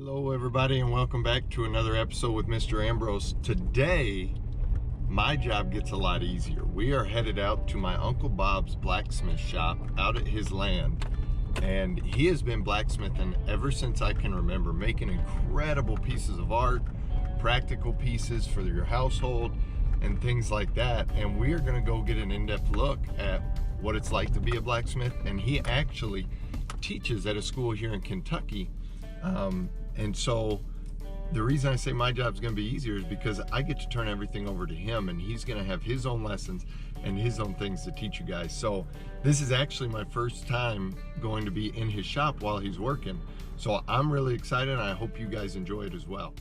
Hello everybody and welcome back to another episode with Mr. Ambrose. Today, my job gets a lot easier. We are headed out to my Uncle Bob's blacksmith shop out at his land. And he has been blacksmithing ever since I can remember, making incredible pieces of art, practical pieces for your household and things like that. And we are gonna go get an in-depth look at what it's like to be a blacksmith. And he actually teaches at a school here in Kentucky. And so the reason I say my job's gonna be easier is because I get to turn everything over to him, and he's gonna have his own lessons and his own things to teach you guys. So this is actually my first time going to be in his shop while he's working. So I'm really excited, and I hope you guys enjoy it as well.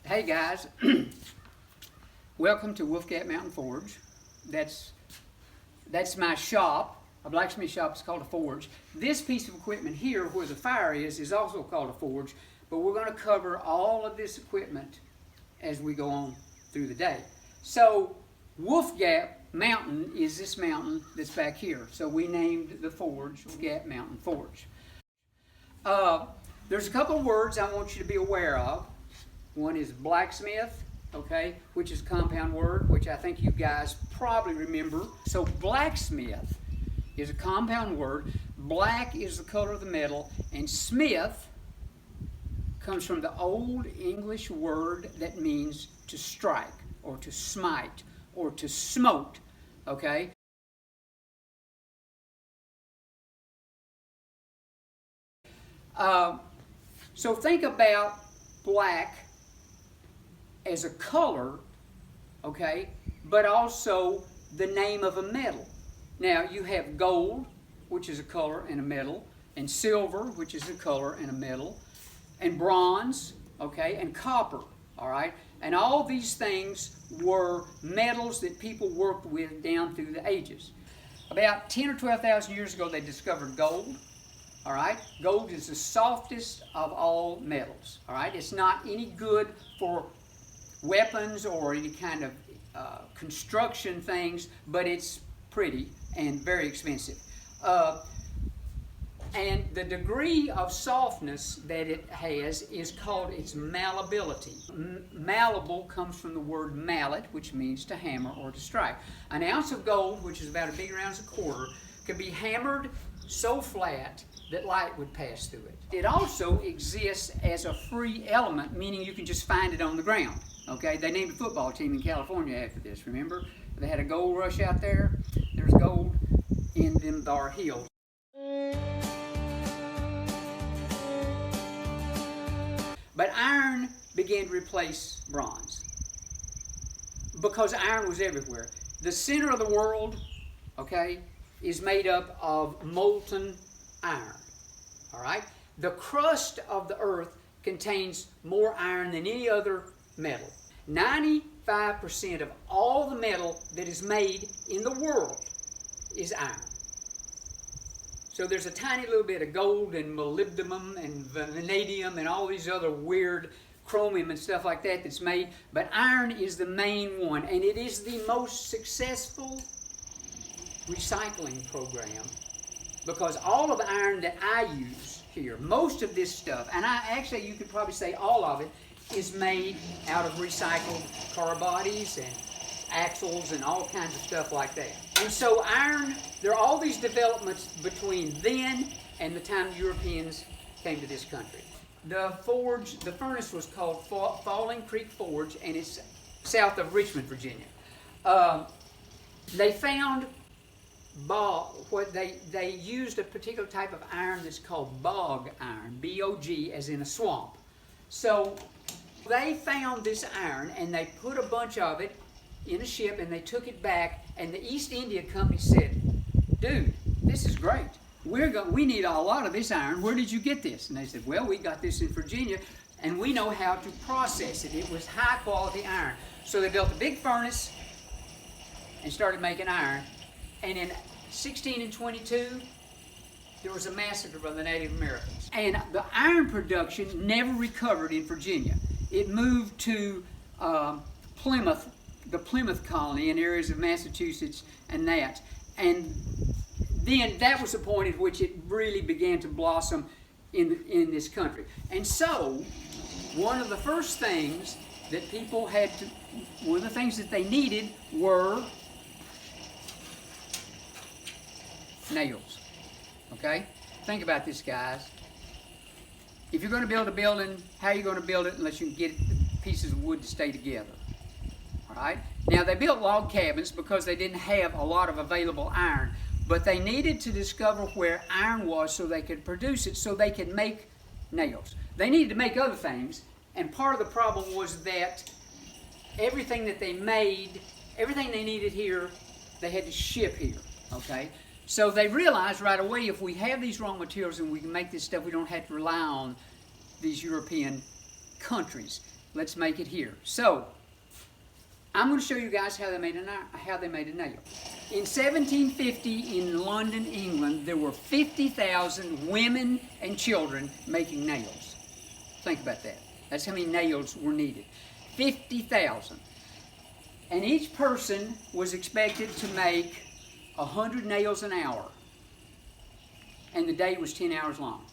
Hey guys, welcome to Wolf Gap Mountain Forge. That's my shop. A blacksmith shop is called a forge. This piece of equipment here where the fire is also called a forge, but we're going to cover all of this equipment as we go on through the day. So Wolf Gap Mountain is this mountain that's back here. So we named the forge Wolf Gap Mountain Forge. There's a couple of words I want you to be aware of. One is blacksmith, okay, which is a compound word, which I think you guys probably remember. So blacksmith is a compound word. Black is the color of the metal, and smith comes from the old English word that means to strike or to smite or to smote, okay? So think about black as a color, okay, but also the name of a metal. Now you have gold, which is a color and a metal, and silver, which is a color and a metal, and bronze, okay, and copper, all right? And all these things were metals that people worked with down through the ages. About 10 or 12,000 years ago, they discovered gold. All right, gold is the softest of all metals. All right, it's not any good for weapons or any kind of construction things, but it's pretty and very expensive. And the degree of softness that it has is called its malleability. Malleable comes from the word mallet, which means to hammer or to strike. An ounce of gold, which is about a bigger ounce a quarter, could be hammered so flat that light would pass through it. It also exists as a free element, meaning you can just find it on the ground. Okay, they named a football team in California after this, remember? They had a gold rush out there. There's gold in them thar hills. But iron began to replace bronze because iron was everywhere. The center of the world, okay, is made up of molten iron, all right? The crust of the earth contains more iron than any other metal. 95% of all the metal that is made in the world is iron. So there's a tiny little bit of gold and molybdenum and vanadium and all these other weird chromium and stuff like that that's made, but iron is the main one, and it is the most successful recycling program because all of the iron that I use here, most of this stuff, and you could probably say all of it, is made out of recycled car bodies and axles and all kinds of stuff like that. And so iron, there are all these developments between then and the time Europeans came to this country. The forge, the furnace was called Falling Creek Forge, and it's south of Richmond, Virginia. They found they used a particular type of iron that's called bog iron, B-O-G, as in a swamp. So they found this iron and they put a bunch of it in a ship and they took it back, and the East India Company said, "Dude, this is great. We need a lot of this iron. Where did you get this?" And they said, "Well, we got this in Virginia and we know how to process it." It was high quality iron. So they built a big furnace and started making iron. And in 1622, there was a massacre by the Native Americans. And the iron production never recovered in Virginia. It moved to Plymouth, the Plymouth colony in areas of Massachusetts and that. And then that was the point at which it really began to blossom in this country. And so, one of the first things that people had to, one of the things that they needed were nails. Okay? Think about this, guys. If you're going to build a building, how are you going to build it unless you can get pieces of wood to stay together? All right? Now, they built log cabins because they didn't have a lot of available iron, but they needed to discover where iron was so they could produce it, so they could make nails. They needed to make other things, and part of the problem was that everything that they made, everything they needed here, they had to ship here. Okay? So they realized right away, if we have these raw materials and we can make this stuff, we don't have to rely on these European countries. Let's make it here. So I'm going to show you guys how they made a nail. In 1750 in London, England, there were 50,000 women and children making nails. Think about that. That's how many nails were needed. 50,000. And each person was expected to make 100 nails an hour, and the day was 10 hours long.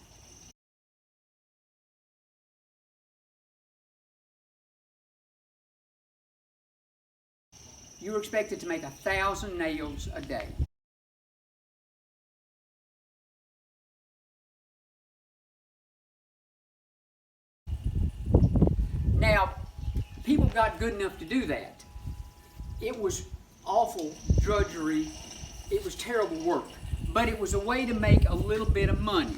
You were expected to make 1,000 nails a day. Now, people got good enough to do that. It was awful drudgery. It was terrible work, but it was a way to make a little bit of money,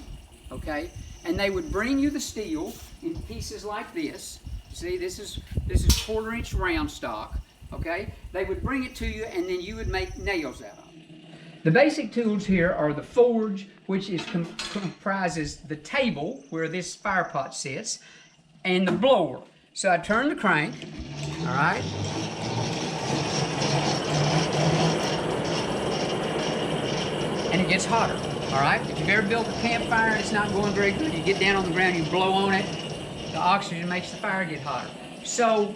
okay? And they would bring you the steel in pieces like this. See, this is 1/4-inch round stock, okay? They would bring it to you, and then you would make nails out of it. The basic tools here are the forge, which comprises the table where this fire pot sits, and the blower. So I turn the crank, all right? And it gets hotter, all right? If you've ever built a campfire and it's not going very good, you get down on the ground, you blow on it, the oxygen makes the fire get hotter. So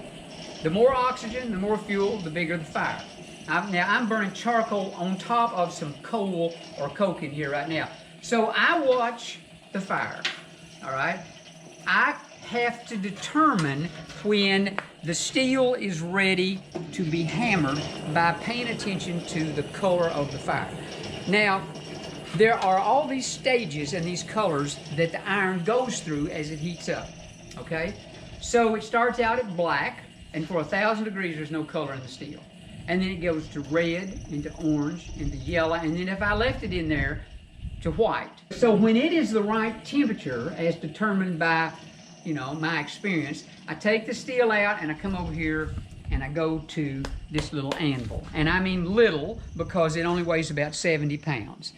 the more oxygen, the more fuel, the bigger the fire. Now I'm burning charcoal on top of some coal or coke in here right now. So I watch the fire, all right? I have to determine when the steel is ready to be hammered by paying attention to the color of the fire. Now, there are all these stages and these colors that the iron goes through as it heats up, okay? So it starts out at black, and for 1,000 degrees there's no color in the steel. And then it goes to red, into orange, into yellow, and then if I left it in there, to white. So when it is the right temperature, as determined by, my experience, I take the steel out and I come over here and I go to this little anvil. And I mean little because it only weighs about 70 pounds.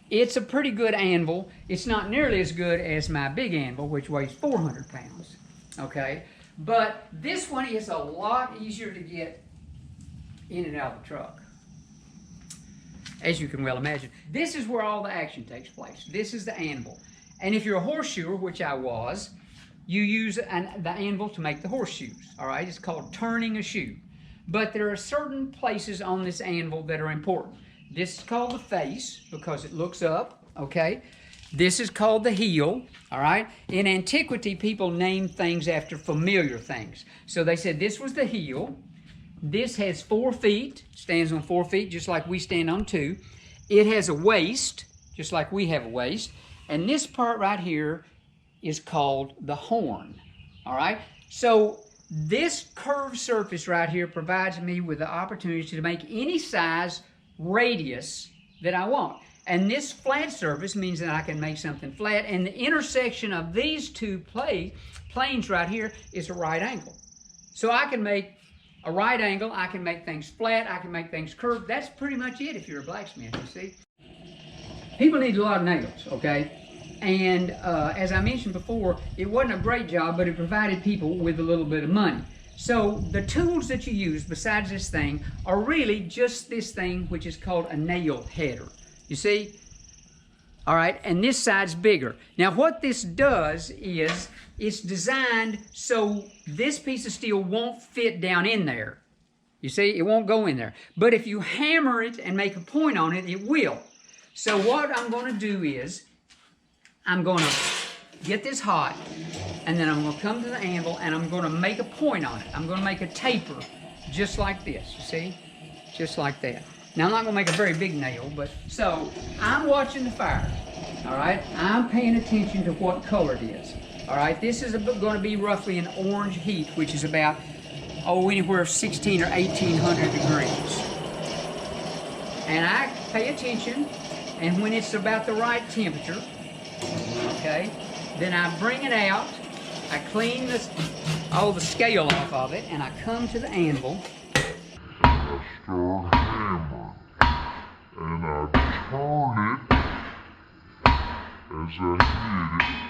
It's a pretty good anvil. It's not nearly as good as my big anvil, which weighs 400 pounds, okay? But this one is a lot easier to get in and out of the truck, as you can well imagine. This is where all the action takes place. This is the anvil. And if you're a horseshoer, which I was, you use the anvil to make the horseshoes, all right? It's called turning a shoe. But there are certain places on this anvil that are important. This is called the face because it looks up, okay? This is called the heel, all right? In antiquity, people named things after familiar things. So they said this was the heel. This has 4 feet, stands on 4 feet, just like we stand on 2. It has a waist, just like we have a waist. And this part right here is called the horn, all right? So this curved surface right here provides me with the opportunity to make any size radius that I want. And this flat surface means that I can make something flat, and the intersection of these two planes right here is a right angle. So I can make a right angle, I can make things flat, I can make things curved. That's pretty much it if you're a blacksmith, you see. People need a lot of nails, okay? And as I mentioned before, it wasn't a great job, but it provided people with a little bit of money. So the tools that you use besides this thing are really just this thing, which is called a nail header. You see? All right, and this side's bigger. Now what this does is it's designed so this piece of steel won't fit down in there. You see, it won't go in there. But if you hammer it and make a point on it, it will. So what I'm going to do is I'm going to get this hot, and then I'm going to come to the anvil and I'm going to make a point on it. I'm going to make a taper just like this, you see? Just like that. Now, I'm not going to make a very big nail, but so I'm watching the fire, all right? I'm paying attention to what color it is, all right? This is going to be roughly an orange heat, which is about, anywhere 16 or 1800 degrees. And I pay attention, and when it's about the right temperature, okay, then I bring it out, I clean all the scale off of it, and I come to the anvil. And I turn it as I hit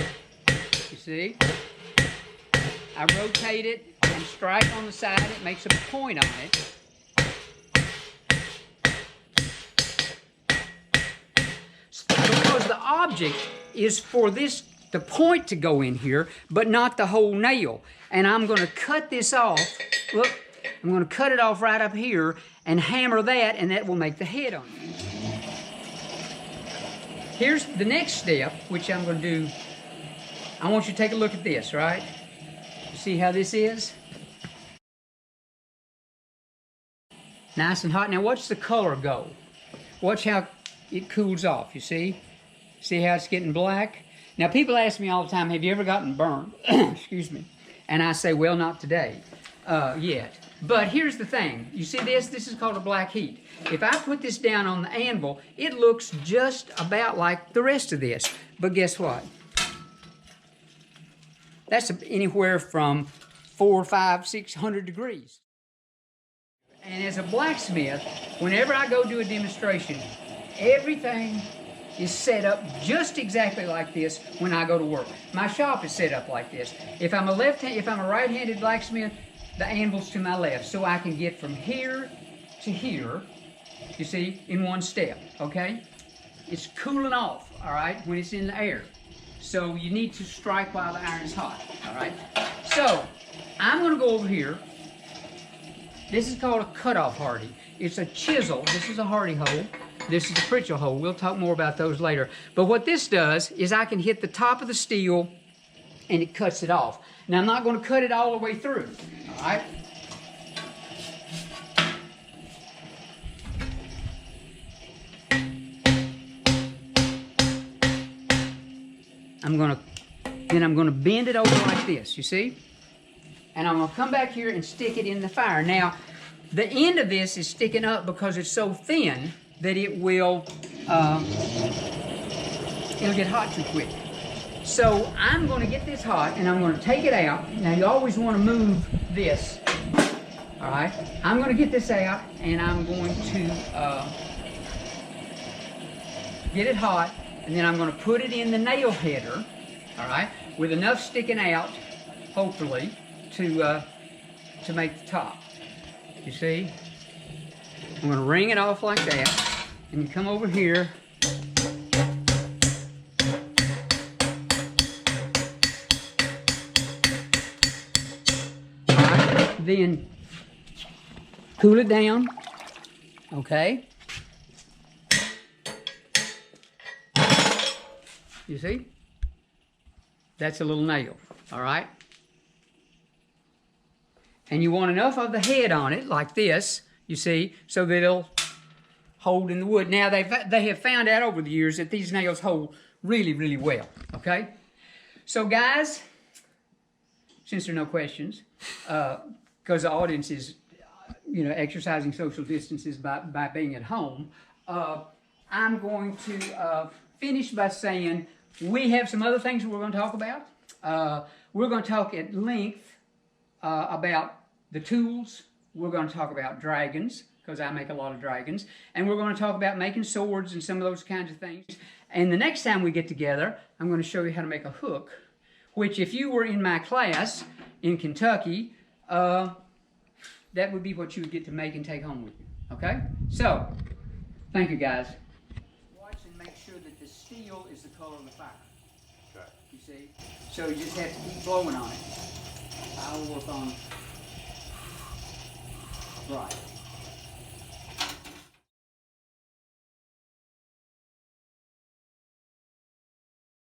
it. You see? I rotate it and strike on the side. It makes a point on it. Because the object is for the point to go in here, but not the whole nail. And I'm going to cut this off. Look, I'm going to cut it off right up here and hammer that, and that will make the head on it. Here's the next step, which I'm going to do. I want you to take a look at this, right? You see how this is? Nice and hot. Now watch the color go. Watch how it cools off, you see? See how it's getting black? Now people ask me all the time, have you ever gotten burned? Excuse me. And I say, well, not today, yet. But here's the thing. You see this? This is called a black heat. If I put this down on the anvil, it looks just about like the rest of this. But guess what? That's anywhere from 400, 500, 600 degrees. And as a blacksmith, whenever I go do a demonstration, everything is set up just exactly like this when I go to work. My shop is set up like this. If I'm a right-handed blacksmith, the anvil's to my left, so I can get from here to here, you see, in one step, okay? It's cooling off, all right, when it's in the air. So you need to strike while the iron is hot, all right? So I'm going to go over here. This is called a cutoff hardy. It's a chisel. This is a hardy hole. This is a Pritchell hole. We'll talk more about those later. But what this does is I can hit the top of the steel and it cuts it off. Now I'm not going to cut it all the way through, all right? I'm going to bend it over like this, you see? And I'm going to come back here and stick it in the fire. Now, the end of this is sticking up because it's so thin that it will, it'll get hot too quick. So I'm going to get this hot and I'm going to take it out. Now you always want to move this, all right? I'm going to get this out and I'm going to get it hot, and then I'm going to put it in the nail header, all right, with enough sticking out, hopefully, to make the top. You see? I'm going to wring it off like that, and you come over here. All right, then cool it down, okay? You see? That's a little nail, all right? And you want enough of the head on it, like this, you see, so that it'll hold in the wood. Now, they have found out over the years that these nails hold really, really well, okay? So, guys, since there are no questions, because the audience is, exercising social distances by being at home, I'm going to finish by saying we have some other things that we're going to talk about. We're going to talk at length about the tools. We're going to talk about dragons, because I make a lot of dragons. And we're going to talk about making swords and some of those kinds of things. And the next time we get together, I'm going to show you how to make a hook, which if you were in my class in Kentucky, that would be what you would get to make and take home with you. Okay? So, thank you, guys. Watch and make sure that the steel is the color of the fire. Okay. You see? So you just have to keep blowing on it. I'll work on right.